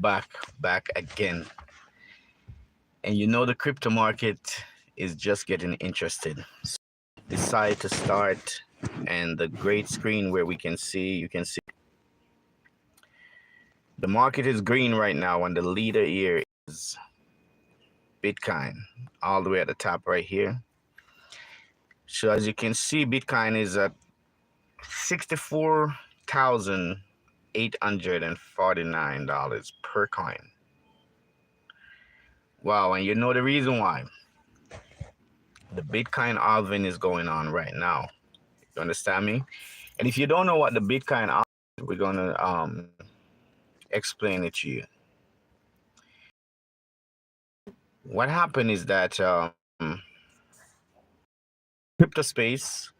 back again. And you know the crypto market is just getting interested. So decide to start, and the great screen where you can see the market is green right now, and the leader here is Bitcoin, all the way at the top right here. So as you can see, Bitcoin is at $64,849 per coin. Wow, and you know the reason why. The Bitcoin halving is going on right now. You understand me? And if you don't know what the Bitcoin halving is, we're gonna explain it to you. What happened is that crypto space,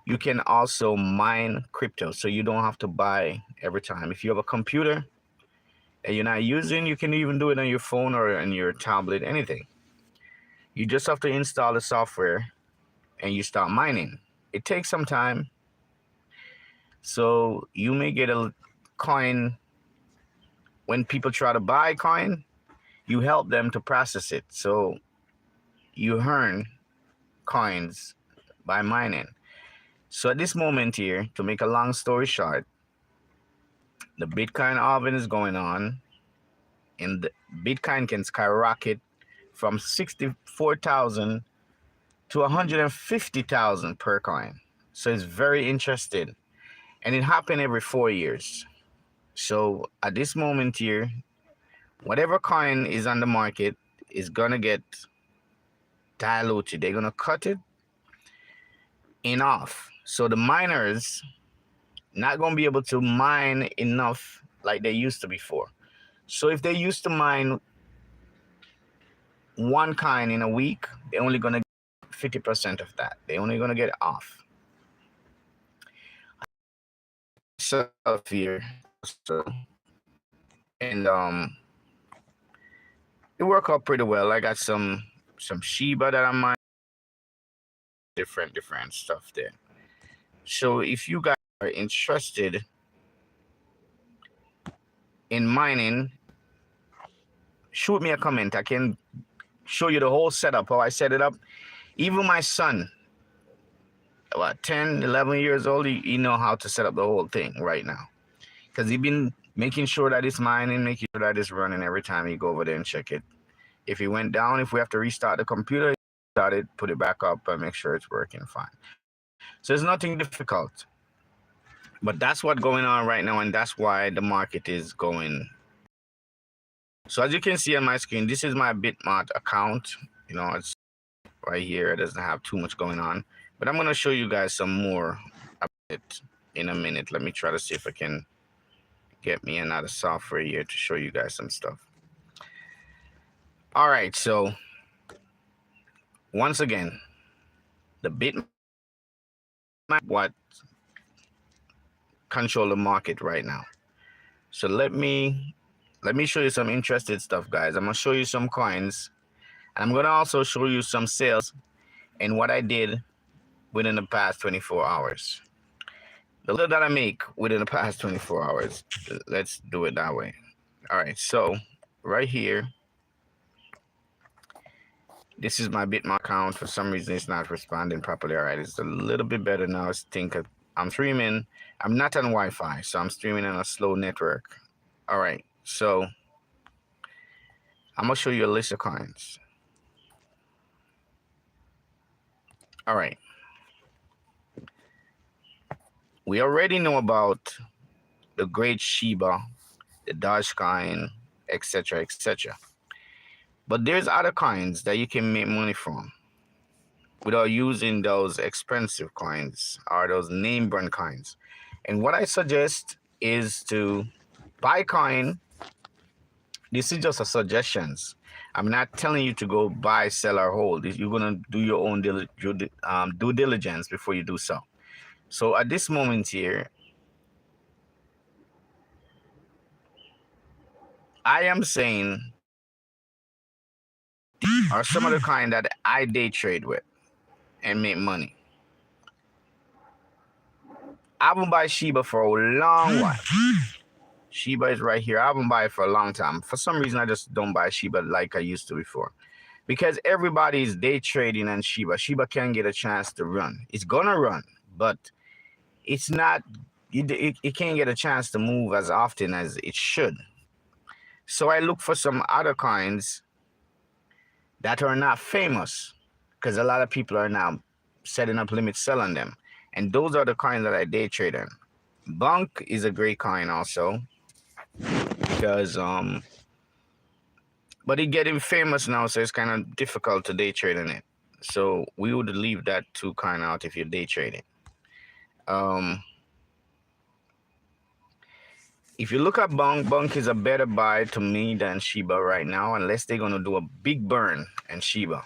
you can also mine crypto, so you don't have to buy every time. If you have a computer that you're not using, you can even do it on your phone or on your tablet, anything. You just have to install the software and you start mining. It takes some time, so you may get a coin. When people try to buy coin, you help them to process it, so you earn coins by mining. So at this moment here, to make a long story short, the Bitcoin halving is going on, and the Bitcoin can skyrocket from 64,000 to 150,000 per coin. So it's very interesting, and it happened every 4 years. So at this moment here, whatever coin is on the market is gonna get diluted. They're gonna cut it in half. So the miners not gonna be able to mine enough like they used to before. So if they used to mine one coin in a week, they're only gonna get 50% of that. They're only gonna get half. Myself here, so and it worked out pretty well. I got some Shiba that I'm mining, different stuff there. So if you guys are interested in mining, shoot me a comment. I can show you the whole setup, how I set it up. Even my son, about 10, 11 years old, he know how to set up the whole thing right now, because he's been making sure that it's mining, making sure that it's running every time you go over there and check it. If it went down, if we have to restart the computer, start it, put it back up, and make sure it's working fine. So it's nothing difficult. But that's what's going on right now, and that's why the market is going. So as you can see on my screen, this is my BitMart account. You know, it's right here. It doesn't have too much going on. But I'm going to show you guys some more about it in a minute. Let me try to see if I can get me another software here to show you guys some stuff. All right, so once again, the BitMart, what control the market right now. So let me show you some interesting stuff, guys. I'm gonna show you some coins, and I'm gonna also show you some sales and what I did within the past 24 hours. The little that I make within the past 24 hours. Let's do it that way. All right, so right here, this is my BitMart account. For some reason, it's not responding properly. All right, it's a little bit better now. I think I'm streaming. I'm not on Wi-Fi, so I'm streaming on a slow network. All right, so I'm gonna show you a list of coins. All right. We already know about the great Shiba, the Dogecoin, etc., etc. But there's other coins that you can make money from without using those expensive coins or those name brand coins. And what I suggest is to buy coin. This is just a suggestions. I'm not telling you to go buy, sell, or hold. You're gonna do your own due diligence before you do so. So at this moment here, I am saying are some of the kind that I day trade with and make money. I will buy Shiba for a long while. Shiba is right here. I haven't bought it for a long time. For some reason, I just don't buy Shiba like I used to before. Because everybody's day trading on Shiba. Shiba can get a chance to run. It's gonna run, but it's not, it can't get a chance to move as often as it should. So I look for some other coins that are not famous, because a lot of people are now setting up limit sell on them. And those are the coins that I day trade in. Bunk is a great coin also, because but it's getting famous now, so it's kind of difficult to day trade in it. So we would leave that two coin out if you're day trading. If you look at Bunk is a better buy to me than Shiba right now, unless they're gonna do a big burn in Shiba,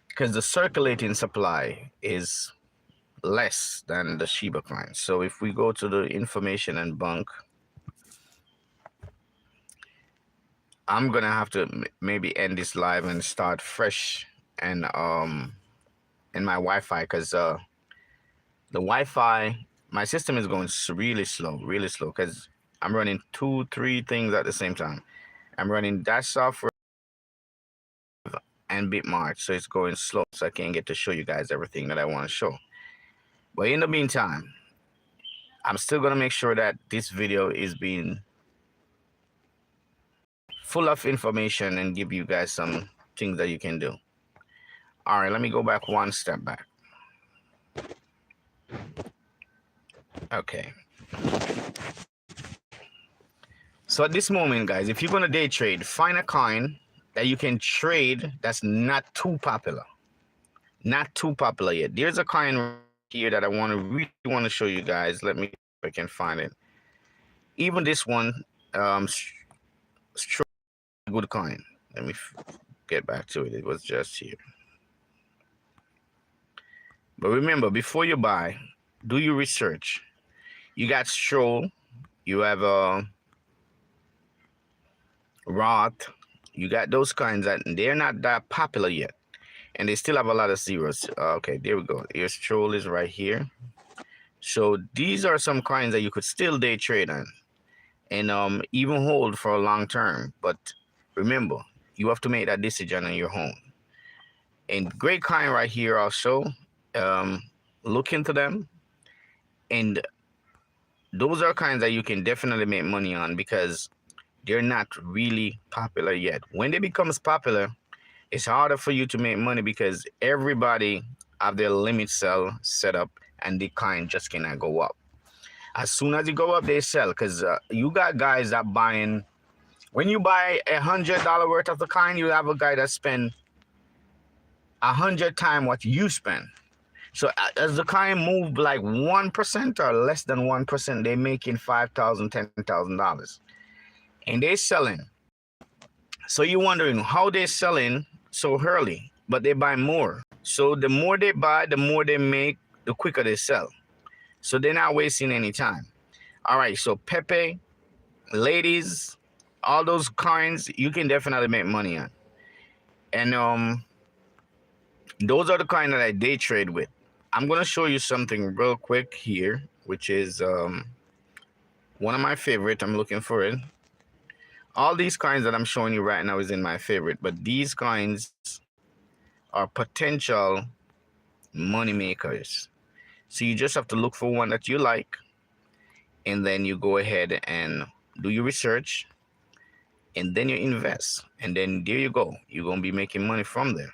because the circulating supply is less than the Shiba coin. So if we go to the information and Bunk, I'm gonna have to maybe end this live and start fresh and in my Wi-Fi, because the Wi-Fi, my system is going really slow, because I'm running 2-3 things at the same time. I'm running Dash software and BitMart, so it's going slow, so I can't get to show you guys everything that I want to show. But in the meantime, I'm still gonna make sure that this video is being full of information and give you guys some things that you can do. All right, let me go back one step back. Okay. So at this moment, guys, if you're gonna day trade, find a coin that you can trade that's not too popular. Not too popular yet. There's a coin here that I really want to show you guys. Let me, if I can find it. Even this one, good coin. Let me get back to it. It was just here. But remember, before you buy, do your research. You got Stroll, you have a Roth, you got those coins that they're not that popular yet, and they still have a lot of zeros. Okay, there we go. Your Stroll is right here. So these are some coins that you could still day trade on, and even hold for a long term. But remember, you have to make that decision on your own. And great coin right here also. Look into them, and those are kinds that you can definitely make money on, because they're not really popular yet. When they becomes popular, it's harder for you to make money, because everybody have their limit sell set up, and the coin just cannot go up. As soon as you go up, they sell, because you got guys that buying. When you buy $100 worth of the coin, you have a guy that spend 100 times what you spend. So as the coin move like 1% or less than 1%, they making $5,000, $10,000, and they selling. So you're wondering how they selling so early, but they buy more. So the more they buy, the more they make, the quicker they sell. So they're not wasting any time. All right, so Pepe, ladies, all those coins you can definitely make money on, and those are the coins that I day trade with. I'm gonna show you something real quick here, which is one of my favorite. I'm looking for it. All these coins that I'm showing you right now is in my favorite, but these coins are potential money makers. So you just have to look for one that you like, and then you go ahead and do your research, and then you invest, and then there you go. You're gonna be making money from there.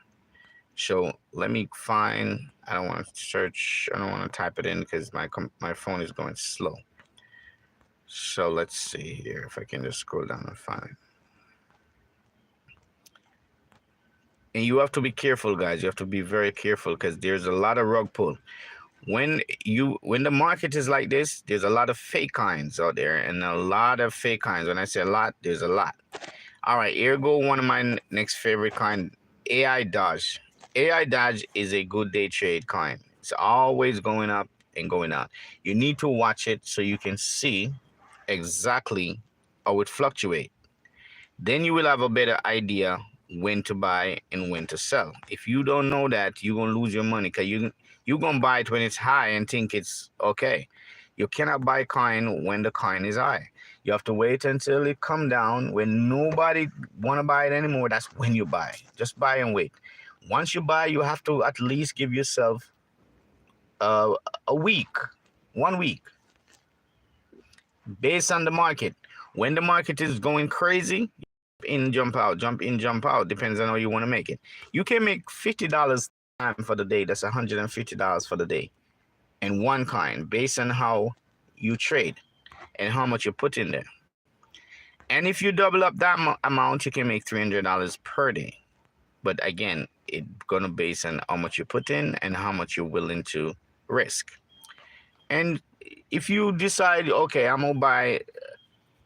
So let me find. I don't want to search. I don't want to type it in because my phone is going slow. So let's see here if I can just scroll down and find it. And you have to be careful, guys. You have to be very careful, because there's a lot of rug pull. When the market is like this, there's a lot of fake coins out there, and a lot of fake coins. When I say a lot, there's a lot. All right, here go one of my next favorite coin, AI Dodge. AI Dodge is a good day trade coin. It's always going up and going out. You need to watch it so you can see exactly how it fluctuates. Then you will have a better idea when to buy and when to sell. If you don't know that, you're gonna lose your money, because you're gonna buy it when it's high and think it's okay. You cannot buy coin when the coin is high. You have to wait until it come down. When nobody want to buy it anymore, that's when you buy. Just buy and wait. Once you buy, you have to at least give yourself uh, a week, 1 week, based on the market. When the market is going crazy, jump in, jump out. Depends on how you want to make it. You can make $50 time for the day. That's $150 for the day, and one coin based on how you trade and how much you put in there. And if you double up that amount, you can make $300 per day. But again, it's gonna base on how much you put in and how much you're willing to risk. And if you decide, okay, I'm gonna buy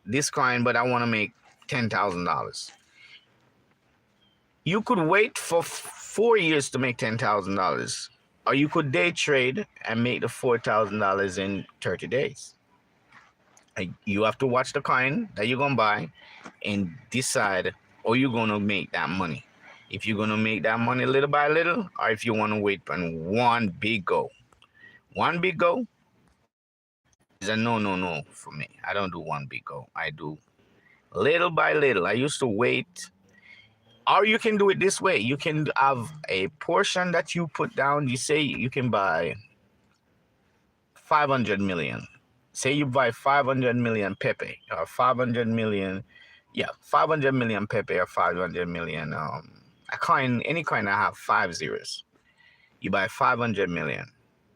this coin, but I want to make $10,000, you could wait for 4 years to make $10,000, or you could day trade and make the $4,000 in 30 days. You have to watch the coin that you're gonna buy and decide, or you're gonna make that money. If you're gonna make that money little by little, or if you want to wait on one big go. One big go is a no for me. I don't do one big go. I do little by little. I used to wait. Or you can do it this way. You can have a portion that you put down. You say you can buy 500 million. Say you buy 500 million Pepe, or 500 million, 500 million Pepe, or 500 million, a coin, any coin that have 5 zeros. You buy 500 million.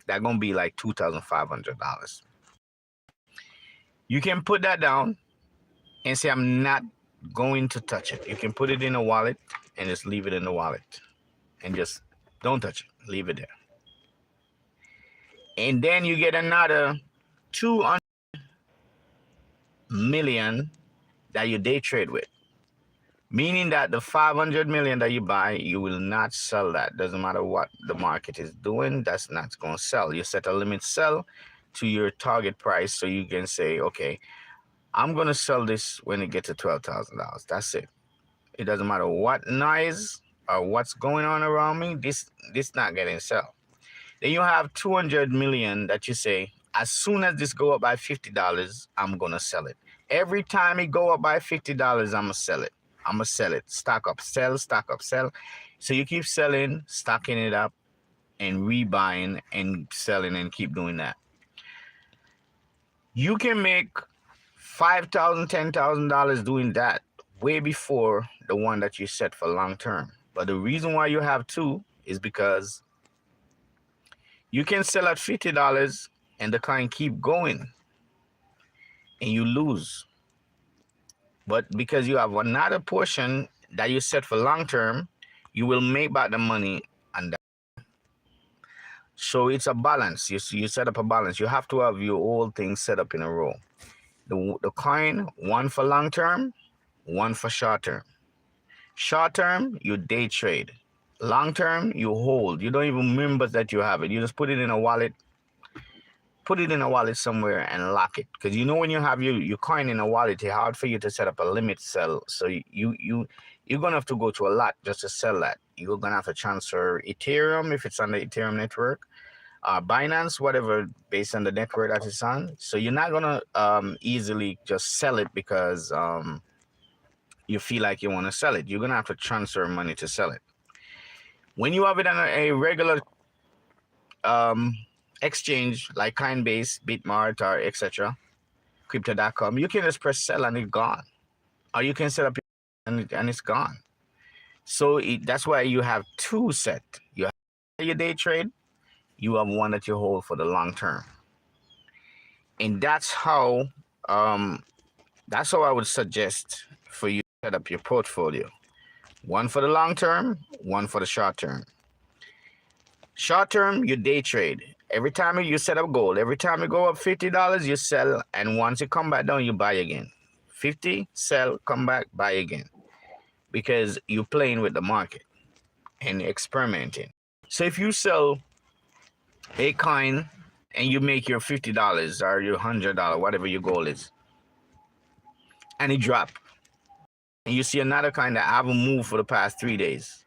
That's going to be like $2,500. You can put that down and say, I'm not going to touch it. You can put it in a wallet and just leave it in the wallet and just don't touch it. Leave it there. And then you get another 200 million that you day trade with, meaning that the 500 million that you buy, you will not sell that. Doesn't matter what the market is doing, that's not going to sell. You set a limit sell to your target price, so you can say, okay, I'm going to sell this when it gets to $12,000. That's it. It doesn't matter what noise or what's going on around me, this not getting sell. Then you have 200 million that you say, as soon as this go up by $50, I'm going to sell it. Every time it go up by $50, I'm going to sell it. I'm going to sell it. Stock up, sell, stock up, sell. So you keep selling, stocking it up, and rebuying and selling, and keep doing that. You can make $5,000, $10,000 doing that way before the one that you set for long term. But the reason why you have two is because you can sell at $50 and the coin keep going and you lose. But because you have another portion that you set for long term, you will make back the money on that. So it's a balance. You set up a balance. You have to have your whole thing set up in a row. The coin, one for long term, one for short term. Short term, you day trade. Long term, you hold. You don't even remember that you have it. You just put it in a wallet. Put it in a wallet somewhere and lock it. Because you know when you have your coin in a wallet, it's hard for you to set up a limit sell. So you're going to have to go to a lot just to sell that. You're going to have to transfer Ethereum if it's on the Ethereum network. Binance, whatever, based on the network that it's on. So you're not going to easily just sell it because you feel like you want to sell it. You're going to have to transfer money to sell it. When you have it on a regular exchange like Coinbase, BitMart, or etc., crypto.com, you can just press sell and it's gone. Or you can set up and it's gone. So that's why you have two set. You have your day trade, you have one that you hold for the long term. And that's how I would suggest for you to set up your portfolio. One for the long term, one for the short term. Short term, you day trade. Every time you set up gold, every time you go up $50, you sell, and once you come back down, you buy again. 50, sell, come back, buy again. Because you're playing with the market and experimenting. So if you sell a coin and you make your $50 or your $100, whatever your goal is, and it drop, and you see another coin that haven't moved for the past 3 days,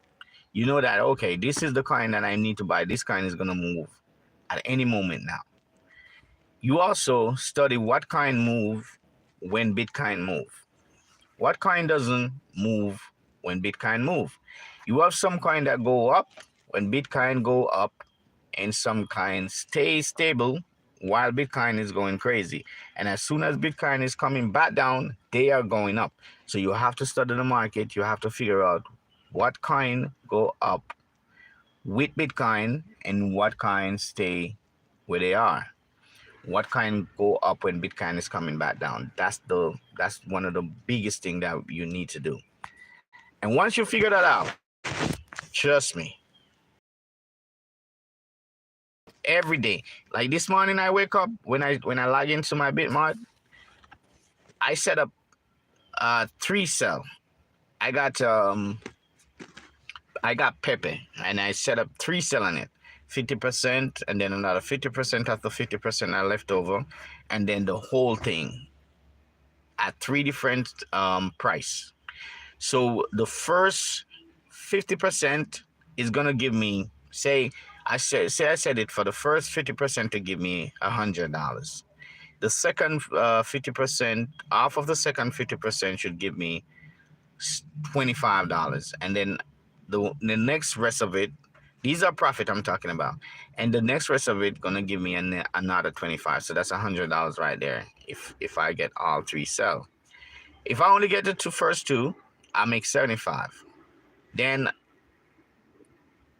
you know that, okay, this is the coin that I need to buy. This coin is going to move at any moment now. You also study what coin move when Bitcoin move. What coin doesn't move when Bitcoin move? You have some coin that go up when Bitcoin go up, and some coins stay stable while Bitcoin is going crazy. And as soon as Bitcoin is coming back down, they are going up. So you have to study the market. You have to figure out what coin go up with Bitcoin and what coins stay where they are. What kind go up when Bitcoin is coming back down? That's one of the biggest thing that you need to do. And once you figure that out, trust me, every day. Like this morning, I wake up when I log into my BitMart, I set up 3 sell. I got Pepe, and I set up 3 sell on it. 50% and then another 50% after 50% I left over, and then the whole thing at 3 different price. So the first 50% is gonna give me, I said it for the first 50% to give me $100. The second 50%, off of the second 50% should give me $25, and then the next rest of it, these are profit I'm talking about, and the next rest of it gonna give me another 25. So that's $100 right there. If I get all 3 sell. If I only get the first two, I make 75. Then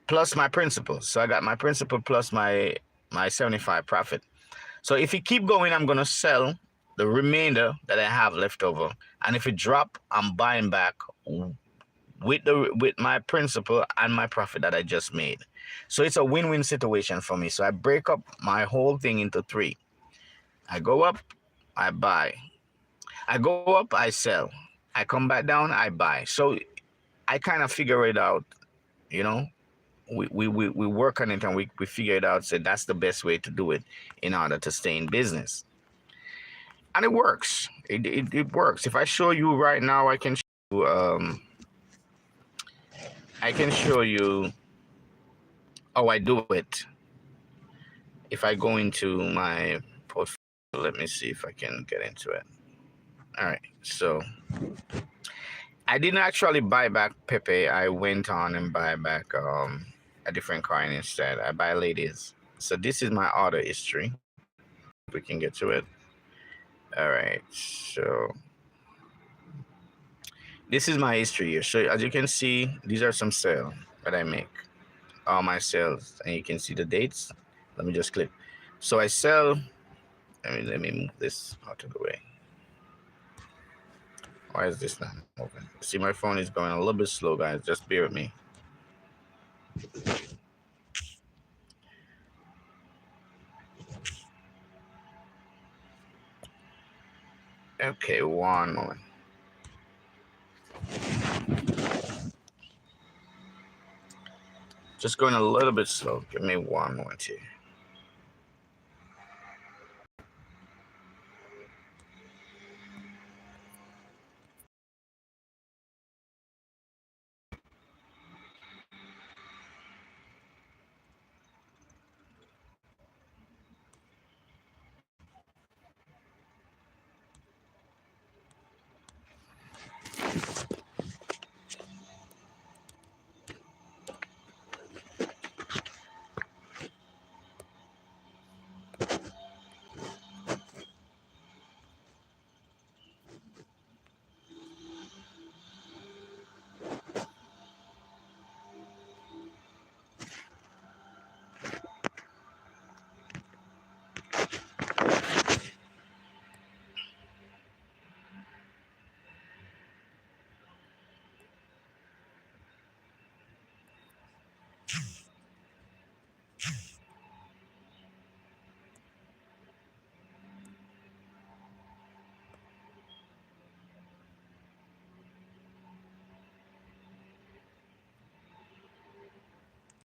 plus my principal. So I got my principal plus my 75 profit. So if it keep going, I'm gonna sell the remainder that I have left over. And if it drop, I'm buying back with my principal and my profit that I just made. So it's a win-win situation for me. So I break up my whole thing into 3. I go up, I buy. I go up, I sell. I come back down, I buy. So I kind of figure it out, you know. We work on it, and we figure it out. So that's the best way to do it in order to stay in business. And it works. It works. If I show you right now, I can show you how I do it. If I go into my portfolio, let me see if I can get into it. All right, so I didn't actually buy back Pepe. I went on and buy back a different coin instead. I buy ladies. So this is my order history. We can get to it. All right, so this is my history here. So as you can see, these are some sales that I make. All my sales, and you can see the dates. Let me just click. So I sell. Let me move this out of the way. Why is this not moving? See, my phone is going a little bit slow, guys. Just bear with me. Okay, one moment. Just going a little bit slow. Give me one moment here.